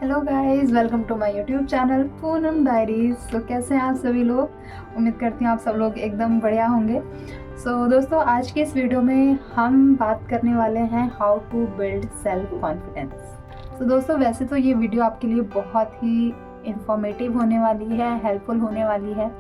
Hello guys, welcome to my YouTube channel Poonam diaries. तो कैसे हैं आप सभी लोग? उम्मीद करती हूँ आप सब लोग एकदम बढ़िया होंगे। दोस्तों, आज के इस वीडियो में हम बात करने वाले हैं how to build self confidence. दोस्तों, वैसे तो ये वीडियो आपके लिए बहुत ही इंफॉर्मेटिव होने वाली है, हेल्पफुल होने वाली है,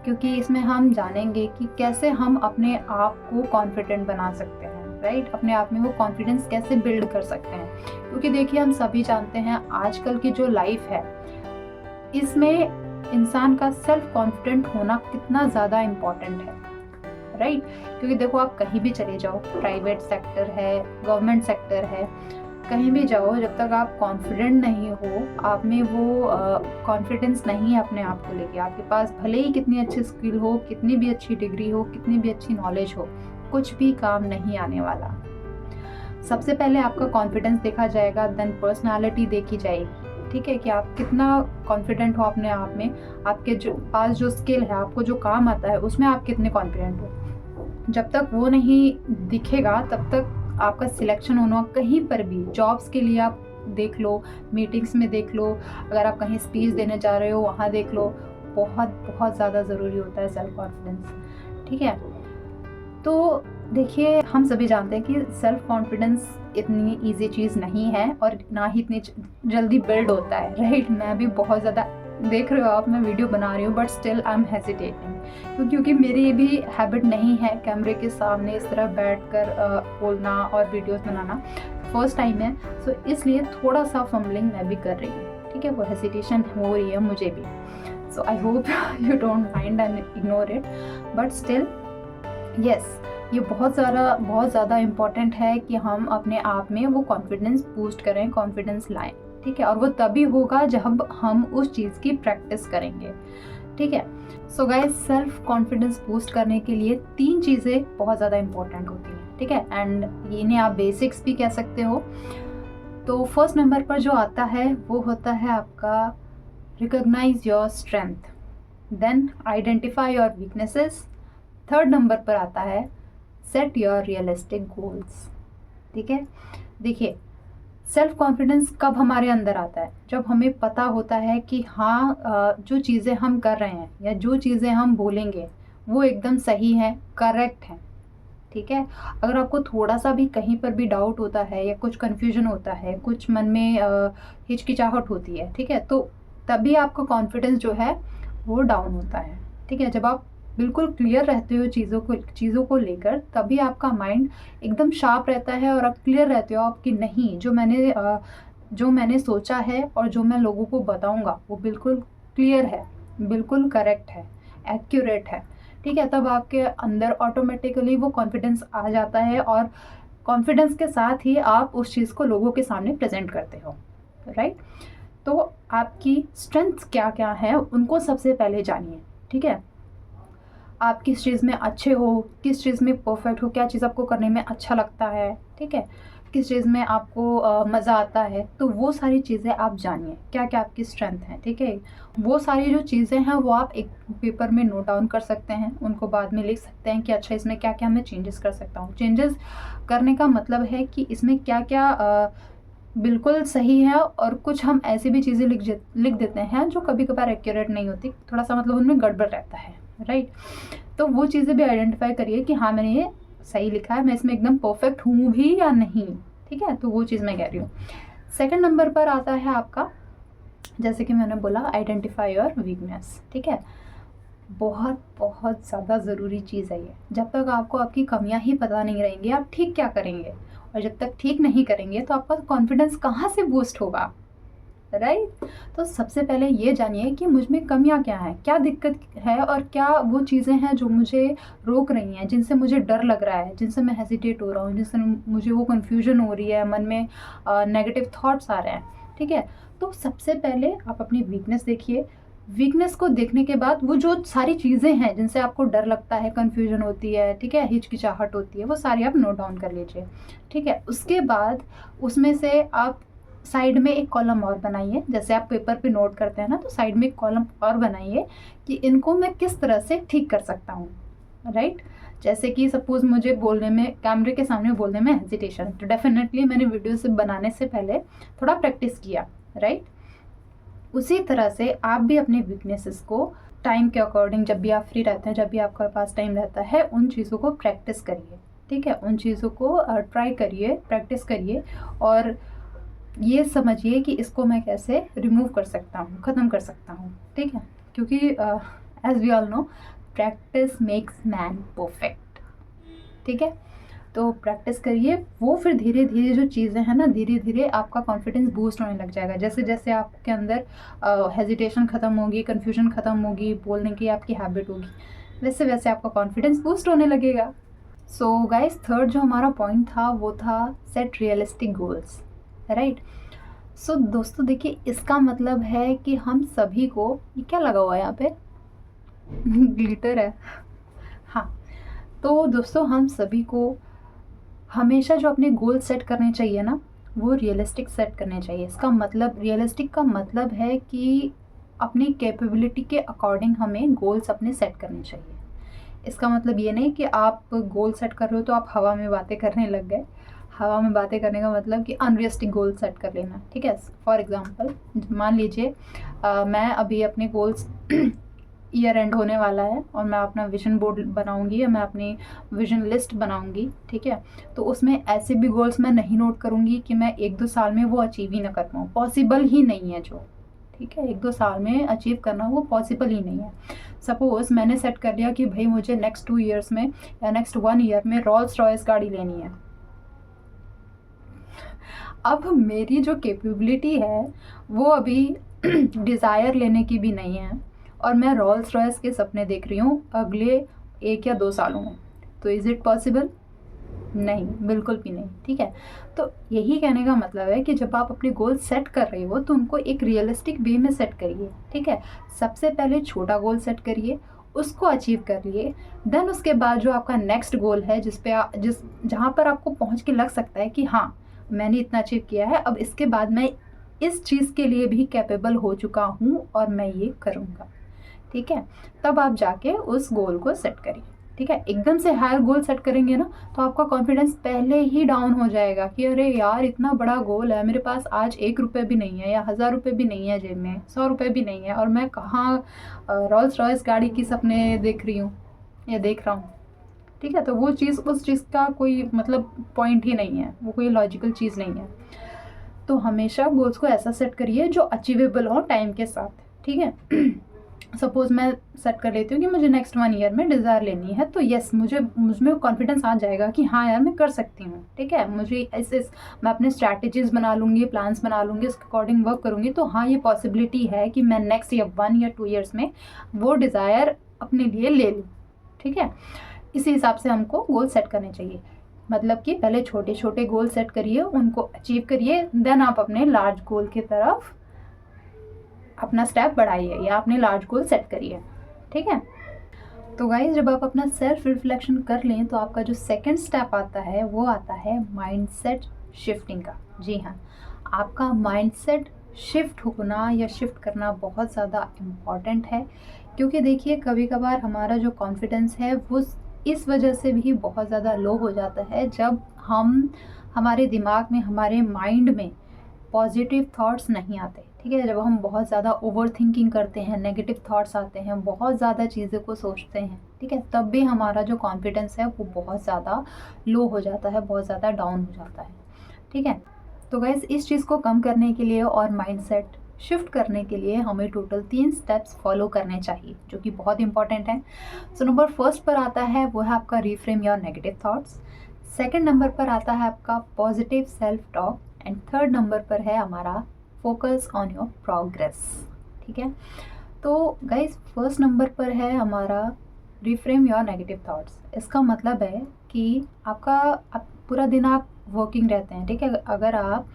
क्योंकि इसमें हम जानेंगे कि कैसे हम अपने आप को कॉन्फिडेंट बना सकते हैं, राइट। अपने आप में वो कॉन्फिडेंस कैसे बिल्ड कर सकते हैं, क्योंकि देखिए हम सभी जानते हैं आजकल की जो लाइफ है इसमें इंसान का सेल्फ कॉन्फिडेंट होना कितना ज़्यादा इम्पॉर्टेंट है, राइट। क्योंकि देखो, आप कहीं भी चले जाओ, प्राइवेट सेक्टर है, गवर्नमेंट सेक्टर है, कहीं भी जाओ, जब तक आप कॉन्फिडेंट नहीं हो, आप में वो कॉन्फिडेंस नहीं है अपने आप को लेके, आपके पास भले ही कितनी अच्छी स्किल हो, कितनी भी अच्छी डिग्री हो, कितनी भी अच्छी नॉलेज हो, कुछ भी काम नहीं आने वाला। सबसे पहले आपका कॉन्फिडेंस देखा जाएगा, देन पर्सनालिटी देखी जाएगी, ठीक है, कि आप कितना कॉन्फिडेंट हो अपने आप में, आपके जो पास जो स्किल है, आपको जो काम आता है उसमें आप कितने कॉन्फिडेंट हो। जब तक वो नहीं दिखेगा तब तक आपका सिलेक्शन होना कहीं पर भी, जॉब्स के लिए आप देख लो, मीटिंग्स में देख लो, अगर आप कहीं स्पीच देने जा रहे हो वहाँ देख लो, बहुत बहुत ज़्यादा ज़रूरी होता है सेल्फ कॉन्फिडेंस, ठीक है। तो देखिए, हम सभी जानते हैं कि सेल्फ कॉन्फिडेंस इतनी इजी चीज़ नहीं है और ना ही इतनी जल्दी बिल्ड होता है, राइट। मैं भी बहुत ज़्यादा, देख रहे हो आप, मैं वीडियो बना रही हूँ but still I am hesitating, क्योंकि मेरी भी हैबिट नहीं है कैमरे के सामने इस तरह बैठकर बोलना और वीडियोस बनाना, फर्स्ट टाइम है। इसलिए थोड़ा सा फम्बलिंग मैं भी कर रही हूँ, ठीक है, वो हेजिटेशन हो रही है मुझे भी। I hope you don't mind and ignore it, but still yes, ये बहुत ज़्यादा इम्पॉर्टेंट है कि हम अपने आप में वो कॉन्फिडेंस बूस्ट करें, कॉन्फिडेंस लाएं, ठीक है। और वो तभी होगा जब हम उस चीज़ की प्रैक्टिस करेंगे, ठीक है। So guys, self confidence boost करने के लिए 3 चीज़ें बहुत ज़्यादा इम्पॉर्टेंट होती हैं, ठीक है, एंड इन्हें आप बेसिक्स भी कह सकते हो। तो फर्स्ट नंबर पर जो आता है वो होता है आपका recognise your strength, then identify your weaknesses, third number पर आता है सेट योर रियलिस्टिक गोल्स, ठीक है। देखिए, सेल्फ कॉन्फिडेंस कब हमारे अंदर आता है? जब हमें पता होता है कि हाँ, जो चीज़ें हम कर रहे हैं या जो चीज़ें हम बोलेंगे वो एकदम सही है, करेक्ट है, ठीक है। अगर आपको थोड़ा सा भी कहीं पर भी डाउट होता है या कुछ कन्फ्यूजन होता है, कुछ मन में हिचकिचाहट होती है, ठीक है, तो तभी आपका कॉन्फिडेंस जो है वो डाउन होता है, ठीक है। जब आप बिल्कुल क्लियर रहते हो चीज़ों को लेकर, तभी आपका माइंड एकदम शार्प रहता है और आप क्लियर रहते हो आपकी, नहीं, जो मैंने सोचा है और जो मैं लोगों को बताऊंगा वो बिल्कुल क्लियर है, बिल्कुल करेक्ट है, एक्यूरेट है, ठीक है। तब आपके अंदर ऑटोमेटिकली वो कॉन्फिडेंस आ जाता है और कॉन्फिडेंस के साथ ही आप उस चीज़ को लोगों के सामने प्रेजेंट करते हो, राइट। तो आपकी स्ट्रेंथ्स क्या क्या है उनको सबसे पहले जानिए, ठीक है। आप किस चीज़ में अच्छे हो, किस चीज़ में परफेक्ट हो, क्या चीज़ आपको करने में अच्छा लगता है, ठीक है, किस चीज़ में आपको मज़ा आता है, तो वो सारी चीज़ें आप जानिए, क्या क्या आपकी स्ट्रेंथ है, ठीक है। वो सारी जो चीज़ें हैं वो आप एक पेपर में नोट डाउन कर सकते हैं, उनको बाद में लिख सकते हैं कि अच्छा, इसमें क्या क्या मैं चेंजेस कर सकता हूँ। चेंजेस करने का मतलब है कि इसमें क्या क्या बिल्कुल सही है, और कुछ हम ऐसी भी चीज़ें लिख देते हैं जो कभी कभार एक्यूरेट नहीं होती, थोड़ा सा मतलब उनमें गड़बड़ रहता है, राइट। तो वो चीज़ें भी आइडेंटिफाई करिए कि हाँ, मैंने ये सही लिखा है, मैं इसमें एकदम परफेक्ट हूँ भी या नहीं, ठीक है। तो वो चीज़ मैं कह रही हूँ। सेकंड नंबर पर आता है आपका, जैसे कि मैंने बोला, आइडेंटिफाई योर वीकनेस, ठीक है। बहुत बहुत ज़्यादा ज़रूरी चीज़ है ये। जब तक आपको आपकी कमियां ही पता नहीं रहेंगी, आप ठीक क्या करेंगे, और जब तक ठीक नहीं करेंगे तो आपका कॉन्फिडेंस कहाँ से बूस्ट होगा, राइट। तो सबसे पहले ये जानिए कि मुझ में कमियां क्या हैं, क्या दिक्कत है, और क्या वो चीज़ें हैं जो मुझे रोक रही हैं, जिनसे मुझे डर लग रहा है, जिनसे मैं हेजिटेट हो रहा हूँ, जिनसे मुझे वो कन्फ्यूजन हो रही है, मन में नेगेटिव थॉट्स आ रहे हैं, ठीक है। तो सबसे पहले आप अपनी वीकनेस देखिए। वीकनेस को देखने के बाद वो जो सारी चीज़ें हैं जिनसे आपको डर लगता है, कन्फ्यूजन होती है, ठीक है, हिचकिचाहट होती है, वो सारी आप नोट डाउन कर लीजिए, ठीक है। उसके बाद उसमें से आप साइड में एक कॉलम और बनाइए, जैसे आप पेपर पे नोट करते हैं ना, तो साइड में एक कॉलम और बनाइए कि इनको मैं किस तरह से ठीक कर सकता हूँ, राइट। जैसे कि सपोज मुझे बोलने में, कैमरे के सामने बोलने में हेजिटेशन, तो डेफिनेटली मैंने वीडियो से बनाने से पहले थोड़ा प्रैक्टिस किया, राइट। उसी तरह से आप भी अपने वीकनेसेस को टाइम के अकॉर्डिंग, जब भी आप फ्री रहते हैं, जब भी आपके पास टाइम रहता है, उन चीज़ों को प्रैक्टिस करिए, ठीक है। उन चीज़ों को ट्राई करिए, प्रैक्टिस करिए, और ये समझिए कि इसको मैं कैसे रिमूव कर सकता हूँ, ख़त्म कर सकता हूँ, ठीक है। क्योंकि as we all know, practice makes man perfect, ठीक है। तो प्रैक्टिस करिए, वो फिर धीरे धीरे जो चीज़ें हैं ना, धीरे धीरे आपका कॉन्फिडेंस बूस्ट होने लग जाएगा। जैसे जैसे आपके अंदर हेजिटेशन ख़त्म होगी, कन्फ्यूजन ख़त्म होगी, बोलने की आपकी हैबिट होगी, वैसे वैसे आपका कॉन्फिडेंस बूस्ट होने लगेगा। सो गाइस, थर्ड जो हमारा पॉइंट था वो था सेट रियलिस्टिक गोल्स, राइट। सो दोस्तों देखिए, इसका मतलब है कि हम सभी को, ये क्या लगा हुआ है यहाँ पे ग्लिटर है, हाँ। तो दोस्तों, हम सभी को हमेशा जो अपने गोल सेट करने चाहिए ना, वो रियलिस्टिक सेट करने चाहिए। इसका मतलब, रियलिस्टिक का मतलब है कि अपनी कैपेबिलिटी के अकॉर्डिंग हमें गोल्स अपने सेट करने चाहिए। इसका मतलब ये नहीं कि आप गोल सेट कर रहे हो तो आप हवा में बातें करने लग गए। हवा में बातें करने का मतलब कि अनरियलिस्टिक गोल सेट कर लेना, ठीक है। फॉर एग्जांपल, मान लीजिए मैं अभी अपने गोल्स ईयर एंड होने वाला है और मैं अपना विजन बोर्ड बनाऊंगी, या मैं अपनी विजन लिस्ट बनाऊंगी, ठीक है। तो उसमें ऐसे भी गोल्स मैं नहीं नोट करूंगी कि मैं 1-2 साल में वो अचीव ही ना कर पाऊँ, पॉसिबल ही नहीं है जो, ठीक है। 1-2 साल में अचीव करना वो पॉसिबल ही नहीं है। सपोज़ मैंने सेट कर लिया कि भाई मुझे नेक्स्ट 2 ईयर्स में या नेक्स्ट 1 ईयर में रोल्स रॉयस गाड़ी लेनी है। अब मेरी जो कैपेबिलिटी है वो अभी डिज़ायर लेने की भी नहीं है, और मैं रोल्स रॉयस के सपने देख रही हूँ अगले 1 या 2 सालों में। तो इज़ इट पॉसिबल? नहीं, बिल्कुल भी नहीं, ठीक है। तो यही कहने का मतलब है कि जब आप अपने गोल सेट कर रहे हो तो उनको एक रियलिस्टिक वे में सेट करिए, ठीक है। सबसे पहले छोटा गोल सेट करिए, उसको अचीव कर लिए, देन उसके बाद जो आपका नेक्स्ट गोल है, जहाँ पर आपको पहुँच के लग सकता है कि हाँ, मैंने इतना अचीव किया है, अब इसके बाद मैं इस चीज़ के लिए भी कैपेबल हो चुका हूँ और मैं ये करूँगा, ठीक है। तब आप जाके उस गोल को सेट करिए, ठीक है। एकदम से हायर गोल सेट करेंगे ना तो आपका कॉन्फिडेंस पहले ही डाउन हो जाएगा कि अरे यार, इतना बड़ा गोल है, मेरे पास आज 1 रुपये भी नहीं है, या 1000 रुपये भी नहीं है जेब में, 100 रुपये भी नहीं है, और मैं कहाँ रोल्स रॉयस गाड़ी की सपने देख रही हूँ या देख रहा हूँ, ठीक है। तो वो चीज़, उस चीज़ का कोई मतलब पॉइंट ही नहीं है, वो कोई लॉजिकल चीज़ नहीं है। तो हमेशा गोल्स को ऐसा सेट करिए जो अचीवेबल हो टाइम के साथ, ठीक है। सपोज़ मैं सेट कर लेती हूँ कि मुझे नेक्स्ट 1 ईयर में डिज़ायर लेनी है, तो यस, मुझमें कॉन्फिडेंस आ जाएगा कि हाँ यार, मैं कर सकती हूँ, ठीक है। मुझे मैं अपने स्ट्रैटेजीज़ बना लूँगी, प्लान्स बना लूँगी, उसके अकॉर्डिंग वर्क करूँगी, तो हाँ, ये पॉसिबिलिटी है कि मैं नेक्स्ट 1 या 2 ईयर्स में वो डिज़ायर अपने लिए ले लूँ, ठीक है। इसी हिसाब से हमको गोल सेट करने चाहिए। मतलब कि पहले छोटे छोटे गोल सेट करिए, उनको अचीव करिए, देन आप अपने लार्ज गोल की तरफ अपना स्टेप बढ़ाइए या अपने लार्ज गोल सेट करिए, ठीक है। तो गाइज, जब आप अपना सेल्फ रिफ्लेक्शन कर लें तो आपका जो सेकंड स्टेप आता है वो आता है माइंडसेट शिफ्टिंग का। जी हाँ, आपका माइंडसेट शिफ्ट होना या शिफ्ट करना बहुत ज़्यादा इम्पॉर्टेंट है, क्योंकि देखिए, कभी कभार हमारा जो कॉन्फिडेंस है वो इस वजह से भी बहुत ज़्यादा लो हो जाता है जब हमारे दिमाग में, हमारे माइंड में पॉजिटिव थॉट्स नहीं आते, ठीक है। जब हम बहुत ज़्यादा ओवर थिंकिंग करते हैं, नेगेटिव थॉट्स आते हैं, बहुत ज़्यादा चीज़ों को सोचते हैं, ठीक है, तब भी हमारा जो कॉन्फिडेंस है वो बहुत ज़्यादा लो हो जाता है, बहुत ज़्यादा डाउन हो जाता है, ठीक है। तो गाइस, इस चीज़ को कम करने के लिए और माइंडसेट शिफ्ट करने के लिए हमें टोटल 3 स्टेप्स फॉलो करने चाहिए, जो कि बहुत इंपॉर्टेंट हैं। सो नंबर फर्स्ट पर आता है वो है आपका reframe your negative thoughts. Second number पर आता है आपका positive self talk, and third number पर है हमारा फोकस ऑन योर प्रोग्रेस, ठीक है। तो गाइस, फर्स्ट नंबर पर है हमारा रिफ्रेम योर नेगेटिव थॉट्स। इसका मतलब है कि पूरा दिन आप वर्किंग रहते हैं, ठीक है। अगर आप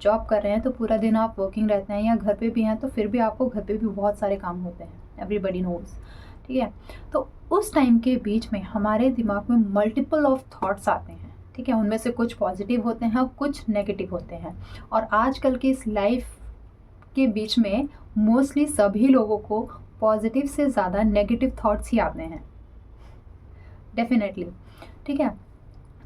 जॉब कर रहे हैं तो पूरा दिन आप वर्किंग रहते हैं, या घर पे भी हैं तो फिर भी आपको घर पे भी बहुत सारे काम होते हैं, एवरीबडी नोज, ठीक है। तो उस टाइम के बीच में हमारे दिमाग में मल्टीपल ऑफ थॉट्स आते हैं, ठीक है। उनमें से कुछ पॉजिटिव होते हैं और कुछ नेगेटिव होते हैं, और आजकल की इस लाइफ के बीच में मोस्टली सभी लोगों को पॉजिटिव से ज़्यादा नेगेटिव थॉट्स ही आते हैं, डेफिनेटली, ठीक है।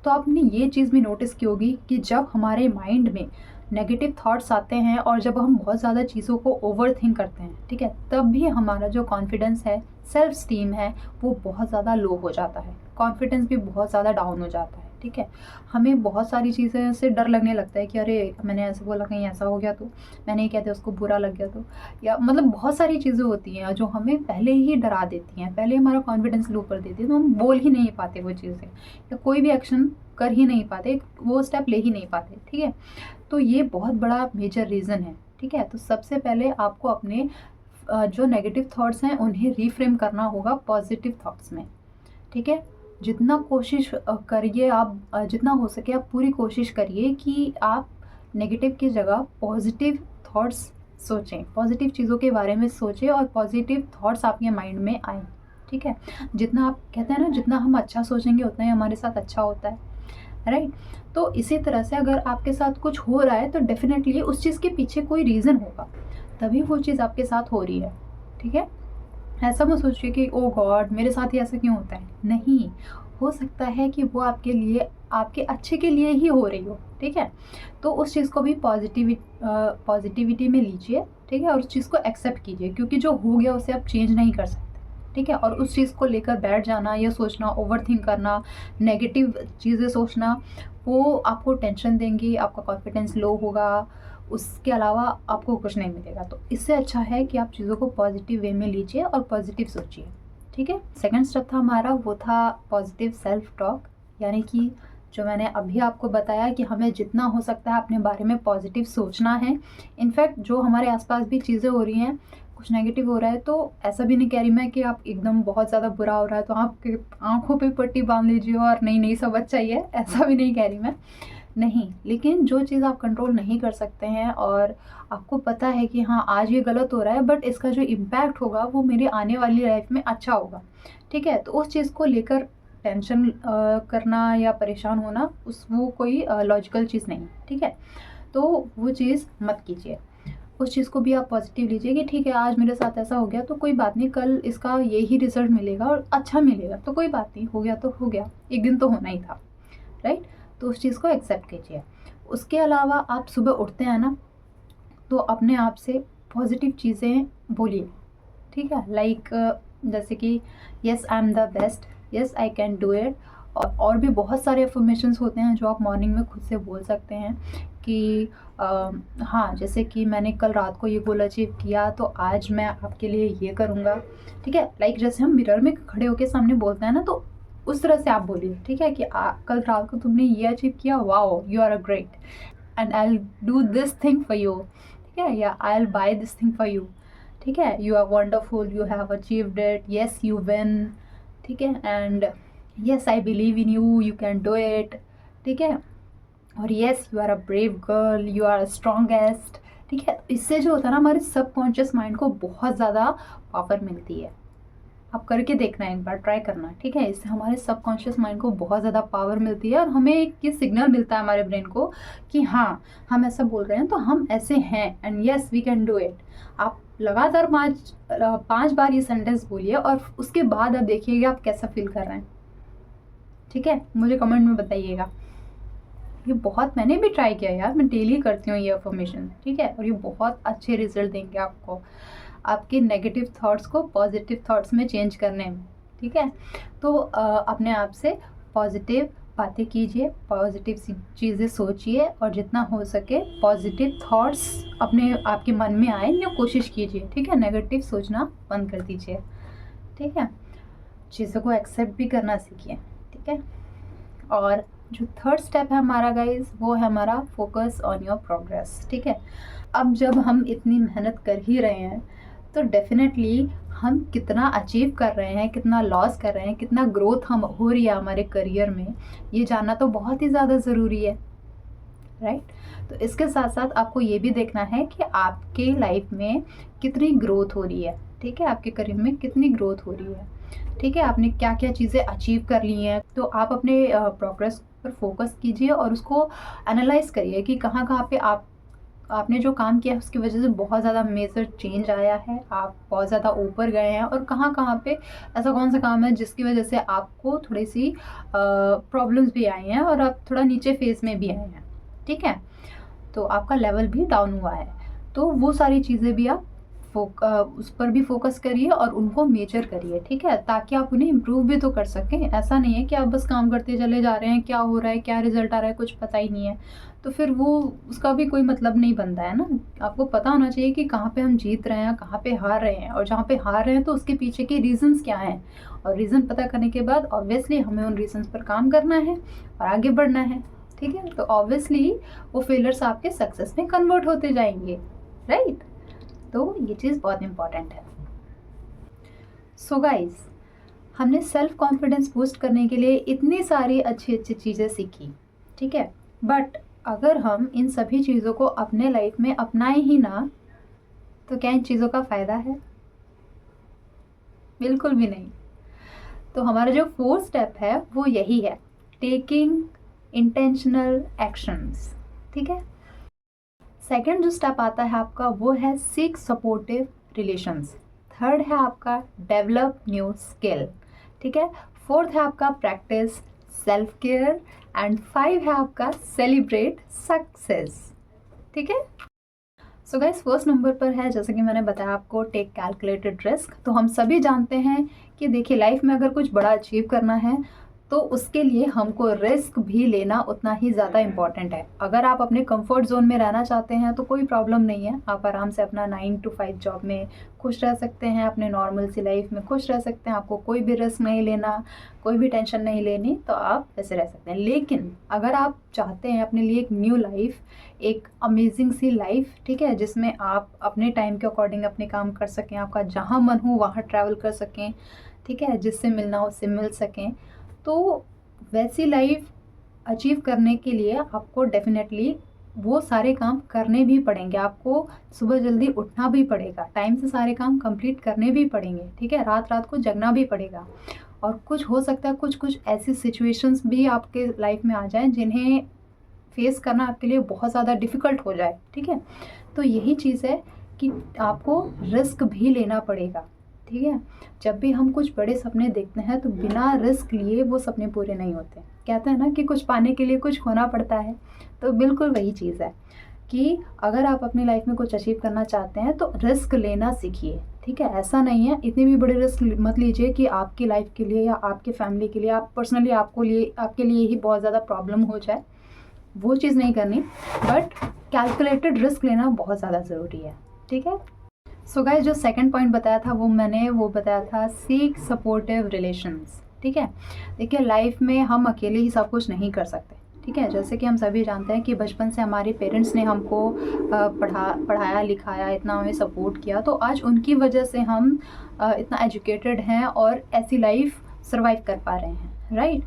तो आपने ये चीज़ भी नोटिस की होगी कि जब हमारे माइंड में नेगेटिव थॉट्स आते हैं और जब हम बहुत ज़्यादा चीज़ों को ओवर थिंक करते हैं, ठीक है, तब भी हमारा जो कॉन्फिडेंस है, सेल्फ स्टीम है, वो बहुत ज़्यादा लो हो जाता है, कॉन्फिडेंस भी बहुत ज़्यादा डाउन हो जाता है, ठीक है। हमें बहुत सारी चीज़ें से डर लगने लगता है कि अरे मैंने ऐसे बोला, कहीं ऐसा हो गया तो, मैंने ये कहते उसको बुरा लग गया तो, या मतलब बहुत सारी चीज़ें होती हैं जो हमें पहले ही डरा देती हैं, पहले हमारा कॉन्फिडेंस लो कर देती है, तो हम बोल ही नहीं पाते वो चीज़ें, या कोई भी एक्शन कर ही नहीं पाते, वो स्टेप ले ही नहीं पाते, ठीक है। तो ये बहुत बड़ा मेजर रीज़न है, ठीक है। तो सबसे पहले आपको अपने जो नेगेटिव थॉट्स हैं उन्हें रीफ्रेम करना होगा पॉजिटिव थॉट्स में, ठीक है। जितना कोशिश करिए आप, जितना हो सके आप पूरी कोशिश करिए कि आप नेगेटिव की जगह पॉजिटिव थॉट्स सोचें, पॉजिटिव चीज़ों के बारे में सोचें और पॉजिटिव थॉट्स आपके माइंड में आएँ, ठीक है। जितना आप कहते हैं ना, जितना हम अच्छा सोचेंगे उतना ही हमारे साथ अच्छा होता है, राइट। तो इसी तरह से अगर आपके साथ कुछ हो रहा है तो डेफिनेटली उस चीज़ के पीछे कोई रीज़न होगा, तभी वो चीज़ आपके साथ हो रही है, ठीक है। ऐसा मत सोचिए कि ओ गॉड मेरे साथ ही ऐसा क्यों होता है, नहीं, हो सकता है कि वो आपके लिए, आपके अच्छे के लिए ही हो रही हो, ठीक है। तो उस चीज़ को भी पॉजिटिविटी में लीजिए, ठीक है, और उस चीज़ को एक्सेप्ट कीजिए, क्योंकि जो हो गया उसे आप चेंज नहीं कर सकते, ठीक है। और उस चीज़ को लेकर बैठ जाना या सोचना, ओवरथिंक करना, नेगेटिव चीज़ें सोचना, वो आपको टेंशन देंगी, आपका कॉन्फिडेंस लो होगा, उसके अलावा आपको कुछ नहीं मिलेगा। तो इससे अच्छा है कि आप चीज़ों को पॉजिटिव वे में लीजिए और पॉजिटिव सोचिए, ठीक है। सेकंड स्टेप था हमारा, वो था पॉजिटिव सेल्फ टॉक, यानी कि जो मैंने अभी आपको बताया कि हमें जितना हो सकता है अपने बारे में पॉजिटिव सोचना है। इनफैक्ट जो हमारे आसपास भी चीज़ें हो रही हैं, कुछ नेगेटिव हो रहा है, तो ऐसा भी नहीं कह रही मैं कि आप एकदम बहुत ज़्यादा बुरा हो रहा है तो आपके आँखों पे पट्टी बांध लीजिए और नहीं सब अच्छा ही है, ऐसा भी नहीं कह रही मैं, नहीं। लेकिन जो चीज़ आप कंट्रोल नहीं कर सकते हैं और आपको पता है कि हाँ आज ये गलत हो रहा है, बट इसका जो इम्पैक्ट होगा वो मेरी आने वाली लाइफ में अच्छा होगा, ठीक है, तो उस चीज़ को लेकर टेंशन करना या परेशान होना, वो कोई लॉजिकल चीज़ नहीं, ठीक है। तो वो चीज़ मत कीजिए, उस चीज़ को भी आप पॉजिटिव लीजिए कि ठीक है आज मेरे साथ ऐसा हो गया तो कोई बात नहीं, कल इसका यही रिजल्ट मिलेगा और अच्छा मिलेगा, तो कोई बात नहीं, हो गया तो हो गया, एक दिन तो होना ही था, राइट। तो उस चीज़ को एक्सेप्ट कीजिए। उसके अलावा आप सुबह उठते हैं ना, तो अपने आप से पॉजिटिव चीज़ें बोलिए, ठीक है। लाइक जैसे कि yes I am the best, yes I can do it, और भी बहुत सारे अफर्मेशंस होते हैं जो आप मॉर्निंग में खुद से बोल सकते हैं कि हाँ, जैसे कि मैंने कल रात को ये गोल अचीव किया तो आज मैं आपके लिए ये करूँगा, ठीक है। लाइक जैसे हम मिरर में खड़े होकर सामने बोलते हैं ना, तो उस तरह से आप बोलिए, ठीक है, कि कल रात को तुमने ये अचीव किया, wow you are a great, and I will do this thing for you, ठीक है, या I will buy this thing for you, ठीक है, you are wonderful, you have achieved it, yes you win, ठीक है, and yes I believe in you, you can do it, ठीक है, और yes you are a brave girl, you are a strongest, ठीक है। इससे जो होता है ना, हमारे सबकॉन्शियस माइंड को बहुत ज़्यादा पावर मिलती है। आप करके देखना, एक बार ट्राई करना, ठीक है। इससे हमारे सबकॉन्शियस माइंड को बहुत ज़्यादा पावर मिलती है और हमें एक ये सिग्नल मिलता है हमारे ब्रेन को कि हाँ हम ऐसा बोल रहे हैं तो हम ऐसे हैं, and yes we can do it. आप लगातार 5 बार ये सेंटेंस बोलिए और उसके बाद आप देखिएगा आप कैसा फील कर रहे हैं, ठीक है। मुझे कमेंट में बताइएगा। ये बहुत मैंने भी ट्राई किया यार, मैं डेली करती हूँ ये अफर्मेशन, ठीक है, और ये बहुत अच्छे रिजल्ट देंगे आपको, आपके नेगेटिव थॉट्स को पॉजिटिव थॉट्स में चेंज करने में, ठीक है। तो अपने आप से पॉजिटिव बातें कीजिए, पॉजिटिव चीज़ें सोचिए और जितना हो सके पॉजिटिव थॉट्स अपने आपके मन में आए ये कोशिश कीजिए, ठीक है। नेगेटिव सोचना बंद कर दीजिए, ठीक है। चीज़ों को एक्सेप्ट भी करना सीखिए, ठीक है। और जो थर्ड स्टेप है हमारा गाइस, वो है हमारा फोकस ऑन योर प्रोग्रेस, ठीक है। अब जब हम इतनी मेहनत कर ही रहे हैं तो डेफिनेटली हम कितना अचीव कर रहे हैं, कितना लॉस कर रहे हैं, कितना ग्रोथ हम हो रही है हमारे करियर में, ये जानना तो बहुत ही ज़्यादा ज़रूरी है, राइट। तो इसके साथ साथ आपको ये भी देखना है कि आपके लाइफ में कितनी ग्रोथ हो रही है, ठीक है, आपके करियर में कितनी ग्रोथ हो रही है, ठीक है, आपने क्या क्या चीज़ें अचीव कर ली हैं। तो आप अपने प्रोग्रेस पर फोकस कीजिए और उसको एनालाइज करिए कि कहाँ कहाँ पे आपने जो काम किया है उसकी वजह से बहुत ज़्यादा मेजर चेंज आया है, आप बहुत ज़्यादा ऊपर गए हैं, और कहाँ कहाँ पे ऐसा कौन सा काम है जिसकी वजह से आपको थोड़ी सी प्रॉब्लम्स भी आई हैं और आप थोड़ा नीचे फेज में भी आए हैं, ठीक है। तो आपका लेवल भी डाउन हुआ है। तो वो सारी चीज़ें भी आप उस पर भी फोकस करिए और उनको मेजर करिए, ठीक है, ताकि आप उन्हें इम्प्रूव भी तो कर सकें। ऐसा नहीं है कि आप बस काम करते चले जा रहे हैं, क्या हो रहा है, क्या रिजल्ट आ रहा है, कुछ पता ही नहीं है, तो फिर वो उसका भी कोई मतलब नहीं बनता है ना। आपको पता होना चाहिए कि कहाँ पे हम जीत रहे हैं, कहाँ पे हार रहे हैं, और जहाँ पे हार रहे हैं तो उसके पीछे के रीजंस क्या हैं, और रीज़न पता करने के बाद ऑब्वियसली हमें उन रीजंस पर काम करना है और आगे बढ़ना है, ठीक है। तो ऑब्वियसली वो फेलियर्स आपके सक्सेस में कन्वर्ट होते जाएंगे, राइट। तो ये चीज़ बहुत इंपॉर्टेंट है। सो गाइज, हमने सेल्फ कॉन्फिडेंस बूस्ट करने के लिए इतनी सारी अच्छी अच्छी चीज़ें सीखी, ठीक है, बट अगर हम इन सभी चीज़ों को अपने लाइफ में अपनाएं ही ना, तो क्या इन चीज़ों का फ़ायदा है? बिल्कुल भी नहीं। तो हमारा जो फोर्थ स्टेप है वो यही है, टेकिंग इंटेंशनल एक्शंस, ठीक है। सेकंड जो स्टेप आता है आपका वो है सीक सपोर्टिव रिलेशंस। थर्ड है आपका डेवलप न्यू स्किल, ठीक है। फोर्थ है आपका प्रैक्टिस सेल्फ केयर एंड 5 है आपका सेलिब्रेट सक्सेस, ठीक है। सो गाइस, फर्स्ट नंबर पर है, जैसे कि मैंने बताया आपको, टेक कैलकुलेटेड रिस्क। तो हम सभी जानते हैं कि देखिए, लाइफ में अगर कुछ बड़ा अचीव करना है तो उसके लिए हमको रिस्क भी लेना उतना ही ज़्यादा इम्पॉर्टेंट है। अगर आप अपने कंफर्ट जोन में रहना चाहते हैं तो कोई प्रॉब्लम नहीं है, आप आराम से अपना 9 to 5 जॉब में खुश रह सकते हैं, अपने नॉर्मल सी लाइफ में खुश रह सकते हैं, आपको कोई भी रिस्क नहीं लेना, कोई भी टेंशन नहीं लेनी, तो आप ऐसे रह सकते हैं। लेकिन अगर आप चाहते हैं अपने लिए एक न्यू लाइफ, एक अमेजिंग सी लाइफ, ठीक है, जिसमें आप अपने टाइम के अकॉर्डिंग अपने काम कर सकें, आपका जहाँ मन हो वहाँ ट्रैवल कर सकें, ठीक है, जिससे मिलना हो उससे मिल सकें, तो वैसी लाइफ अचीव करने के लिए आपको डेफिनेटली वो सारे काम करने भी पड़ेंगे। आपको सुबह जल्दी उठना भी पड़ेगा, टाइम से सारे काम कंप्लीट करने भी पड़ेंगे, ठीक है, रात रात को जगना भी पड़ेगा। और कुछ हो सकता है कुछ ऐसी सिचुएशंस भी आपके लाइफ में आ जाएं जिन्हें फेस करना आपके लिए बहुत ज़्यादा डिफ़िकल्ट हो जाए, ठीक है। तो यही चीज़ है कि आपको रिस्क भी लेना पड़ेगा, ठीक है। जब भी हम कुछ बड़े सपने देखते हैं तो बिना रिस्क लिए वो सपने पूरे नहीं होते। कहते हैं ना कि कुछ पाने के लिए कुछ खोना पड़ता है, तो बिल्कुल वही चीज़ है कि अगर आप अपनी लाइफ में कुछ अचीव करना चाहते हैं तो रिस्क लेना सीखिए, ठीक है। ऐसा नहीं है, इतनी भी बड़ी रिस्क मत लीजिए कि आपकी लाइफ के लिए या आपके फैमिली के लिए, आप पर्सनली आपके लिए ही बहुत ज़्यादा प्रॉब्लम हो जाए, वो चीज़ नहीं करनी। बट कैलकुलेटेड रिस्क लेना बहुत ज़्यादा ज़रूरी है, ठीक है। सो गाइस, जो सेकंड पॉइंट बताया था वो बताया था सीक सपोर्टिव रिलेशंस, ठीक है। देखिए, लाइफ में हम अकेले ही सब कुछ नहीं कर सकते, ठीक है। जैसे कि हम सभी जानते हैं कि बचपन से हमारे पेरेंट्स ने हमको पढ़ाया लिखाया, इतना हमें सपोर्ट किया, तो आज उनकी वजह से हम इतना एजुकेटेड हैं और ऐसी लाइफ सर्वाइव कर पा रहे हैं, राइट।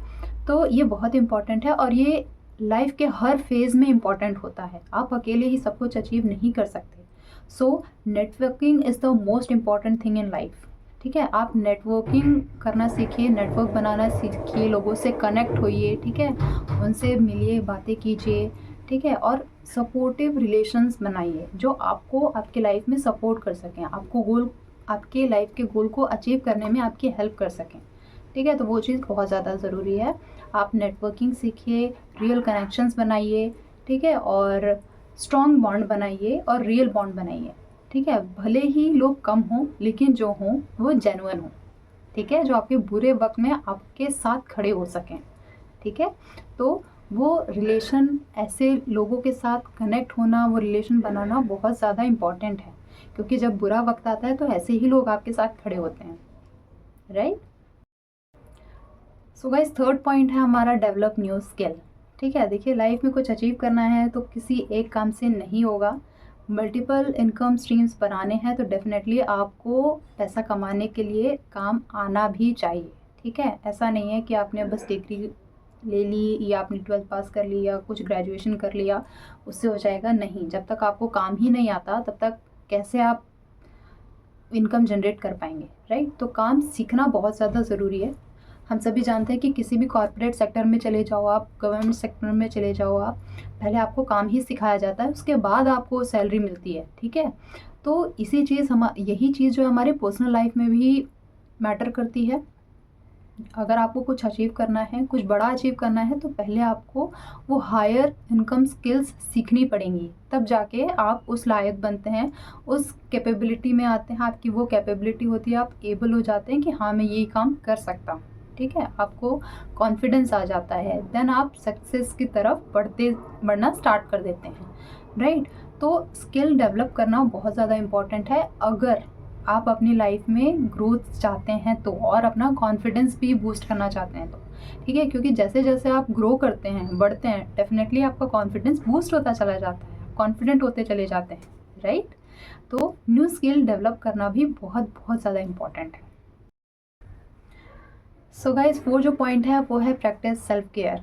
तो ये बहुत इंपॉर्टेंट है और ये लाइफ के हर फेज़ में इम्पॉर्टेंट होता है। आप अकेले ही सब कुछ अचीव नहीं कर सकते। So networking is the most important thing in life, ठीक है। आप नेटवर्किंग करना सीखिए, नेटवर्क बनाना सीखिए, लोगों से कनेक्ट होइए, ठीक है, उनसे मिलिए, बातें कीजिए, ठीक है, और सपोर्टिव रिलेशंस बनाइए जो आपको आपके लाइफ में सपोर्ट कर सकें, आपके लाइफ के गोल को अचीव करने में आपकी हेल्प कर सकें, ठीक है। तो वो चीज़ बहुत ज़्यादा ज़रूरी है। आप नेटवर्किंग सीखिए, रियल कनेक्शंस बनाइए, ठीक है, और स्ट्रॉन्ग बॉन्ड बनाइए और रियल बॉन्ड बनाइए, ठीक है। भले ही लोग कम हों लेकिन जो हों वो जेन्युइन हों, ठीक है, जो आपके बुरे वक्त में आपके साथ खड़े हो सकें, ठीक है। तो वो रिलेशन, ऐसे लोगों के साथ कनेक्ट होना, वो रिलेशन बनाना बहुत ज़्यादा इम्पॉर्टेंट है, क्योंकि जब बुरा वक्त आता है तो ऐसे ही लोग आपके साथ खड़े होते हैं, right. So guys, third point है हमारा डेवलप न्यू स्किल, ठीक है। देखिए, लाइफ में कुछ अचीव करना है तो किसी एक काम से नहीं होगा, मल्टीपल इनकम स्ट्रीम्स बनाने हैं तो डेफिनेटली आपको पैसा कमाने के लिए काम आना भी चाहिए, ठीक है। ऐसा नहीं है कि आपने बस डिग्री ले ली या आपने 12th पास कर ली या कुछ ग्रेजुएशन कर लिया उससे हो जाएगा, नहीं। जब तक आपको काम ही नहीं आता तब तक कैसे आप इनकम जनरेट कर पाएंगे, राइट। तो काम सीखना बहुत ज़्यादा ज़रूरी है। हम सभी जानते हैं कि किसी भी कॉर्पोरेट सेक्टर में चले जाओ आप, गवर्नमेंट सेक्टर में चले जाओ आप, पहले आपको काम ही सिखाया जाता है, उसके बाद आपको सैलरी मिलती है, ठीक है। तो यही चीज़ जो हमारे पर्सनल लाइफ में भी मैटर करती है, अगर आपको कुछ अचीव करना है, कुछ बड़ा अचीव करना है, तो पहले आपको वो हायर इनकम स्किल्स सीखनी पड़ेंगी, तब जाके आप उस लायक बनते हैं, उस कैपेबिलिटी में आते हैं। आपकी वो कैपेबिलिटी होती है, आप एबल हो जाते हैं कि हाँ मैं ये काम कर सकता हूँ। ठीक है, आपको कॉन्फिडेंस आ जाता है, देन आप सक्सेस की तरफ बढ़ना स्टार्ट कर देते हैं, राइट। तो स्किल डेवलप करना बहुत ज़्यादा इम्पॉर्टेंट है अगर आप अपनी लाइफ में ग्रोथ चाहते हैं तो, और अपना कॉन्फिडेंस भी बूस्ट करना चाहते हैं तो। ठीक है, क्योंकि जैसे जैसे आप ग्रो करते हैं, बढ़ते हैं, डेफिनेटली आपका कॉन्फिडेंस बूस्ट होता चला जाता है, कॉन्फिडेंट होते चले जाते हैं, राइट। तो न्यू स्किल डेवलप करना भी बहुत बहुत ज़्यादा इम्पॉर्टेंट है। सो गाइज, वो जो पॉइंट है वो है practice self care.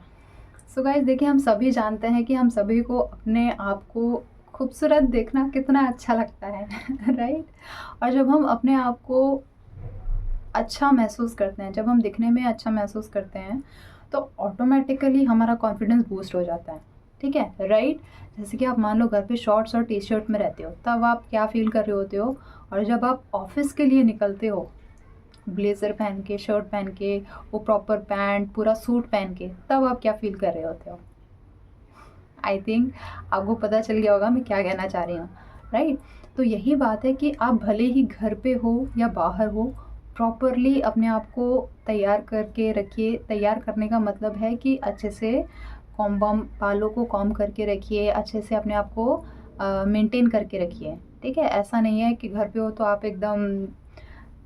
So guys देखिए, हम सभी जानते हैं कि हम सभी को अपने आप को खूबसूरत देखना कितना अच्छा लगता है राइट। और जब हम अपने आप को अच्छा महसूस करते हैं, जब हम दिखने में अच्छा महसूस करते हैं, तो ऑटोमेटिकली हमारा कॉन्फिडेंस बूस्ट हो जाता है। ठीक है, राइट। जैसे कि आप मान लो घर पे शॉर्ट्स और टी शर्ट में रहते हो, तब आप क्या फील कर रहे होते हो, और जब आप ऑफिस के लिए निकलते हो ब्लेज़र पहन के, शर्ट पहन के, वो प्रॉपर पैंट, पूरा सूट पहन के, तब आप क्या फील कर रहे होते हो। आई थिंक आपको पता चल गया होगा मैं क्या कहना चाह रही हूँ, राइट। तो यही बात है कि आप भले ही घर पे हो या बाहर हो, प्रॉपरली अपने आप को तैयार करके रखिए। तैयार करने का मतलब है कि अच्छे से बालों को कॉम करके रखिए, अच्छे से अपने आप को मेंटेन करके रखिए। ठीक है, ऐसा नहीं है कि घर पे हो तो आप एकदम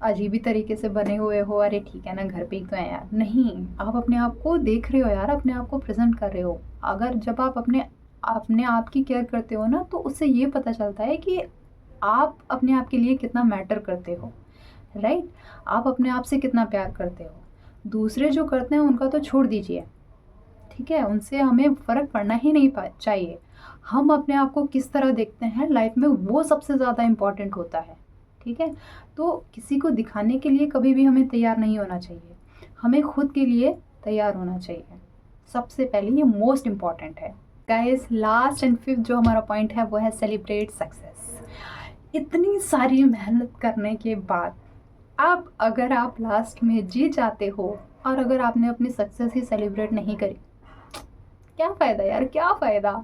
अजीबी तरीके से बने हुए हो, अरे ठीक है ना घर पे ही तो है यार। नहीं, आप अपने आप को देख रहे हो यार, अपने आप को प्रेजेंट कर रहे हो। अगर जब आप अपने आप की केयर करते हो ना, तो उससे ये पता चलता है कि आप अपने आप के लिए कितना मैटर करते हो, राइट। आप अपने आप से कितना प्यार करते हो। दूसरे जो करते हैं उनका तो छोड़ दीजिए, ठीक है, उनसे हमें फ़र्क पड़ना ही नहीं चाहिए। हम अपने आप को किस तरह देखते हैं लाइफ में, वो सबसे ज़्यादा इम्पॉर्टेंट होता है। ठीक है, तो किसी को दिखाने के लिए कभी भी हमें तैयार नहीं होना चाहिए, हमें खुद के लिए तैयार होना चाहिए। सबसे पहले ये मोस्ट इम्पॉर्टेंट है। गाइस, लास्ट एंड फिफ्थ जो हमारा पॉइंट है वो है सेलिब्रेट सक्सेस। इतनी सारी मेहनत करने के बाद अगर आप लास्ट में जीत जाते हो, और अगर आपने अपनी सक्सेस ही सेलिब्रेट नहीं करी, क्या फ़ायदा यार, क्या फ़ायदा।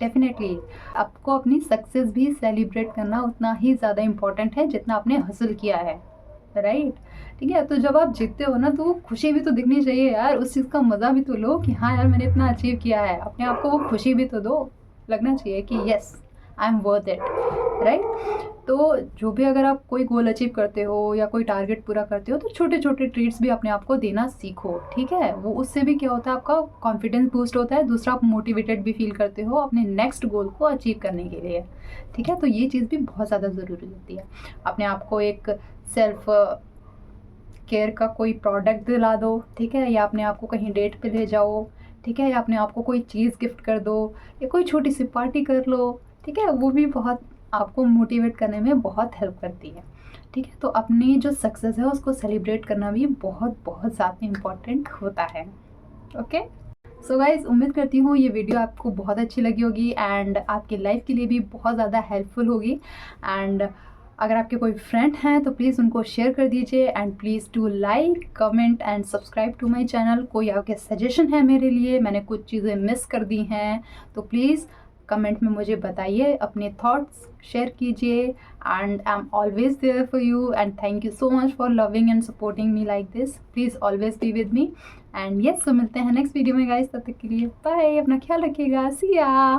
डेफिनेटली आपको अपनी सक्सेस भी सेलिब्रेट करना उतना ही ज़्यादा इम्पॉर्टेंट है जितना आपने हासिल किया है, राइट। ठीक है, तो जब आप जीतते हो ना, तो वो खुशी भी तो दिखनी चाहिए यार, उस चीज़ का मज़ा भी तो लो कि हाँ यार मैंने इतना अचीव किया है। अपने आप को वो खुशी भी तो दो, लगना चाहिए कि yes I am worth it, right. तो जो भी अगर आप कोई गोल अचीव करते हो या कोई टारगेट पूरा करते हो, तो छोटे छोटे ट्रीट्स भी अपने आप को देना सीखो। ठीक है, वो उससे भी क्या होता है, आपका कॉन्फिडेंस बूस्ट होता है, दूसरा आप मोटिवेटेड भी फील करते हो अपने नेक्स्ट गोल को अचीव करने के लिए। ठीक है, तो ये चीज़ भी बहुत ज़्यादा ज़रूरी होती है। अपने आप को एक सेल्फ केयर का कोई प्रोडक्ट दिला दो, ठीक है, या अपने आप को कहीं डेट पे ले जाओ, ठीक है, या अपने आप को कोई चीज़ गिफ्ट कर दो, या कोई छोटी सी पार्टी कर लो। ठीक है, वो भी बहुत आपको मोटिवेट करने में बहुत हेल्प करती है। ठीक है, तो अपनी जो सक्सेस है उसको सेलिब्रेट करना भी बहुत बहुत ज़्यादा इम्पॉर्टेंट होता है। ओके, सो गाइज, उम्मीद करती हूँ ये वीडियो आपको बहुत अच्छी लगी होगी एंड आपकी लाइफ के लिए भी बहुत ज़्यादा हेल्पफुल होगी। एंड अगर आपके कोई फ्रेंड हैं तो प्लीज़ उनको शेयर कर दीजिए, and please to like, comment and subscribe to my channel. कोई आपके सजेशन है मेरे लिए, मैंने कुछ चीज़ें मिस कर दी हैं, तो प्लीज़ कमेंट में मुझे बताइए, अपने थॉट्स शेयर कीजिए। And I am always there for you, and thank you so much for loving and supporting me like this. Please always be with me. And yes, तो मिलते हैं नेक्स्ट वीडियो में guys, तब तक के लिए bye, अपना ख्याल रखिएगा, सी या।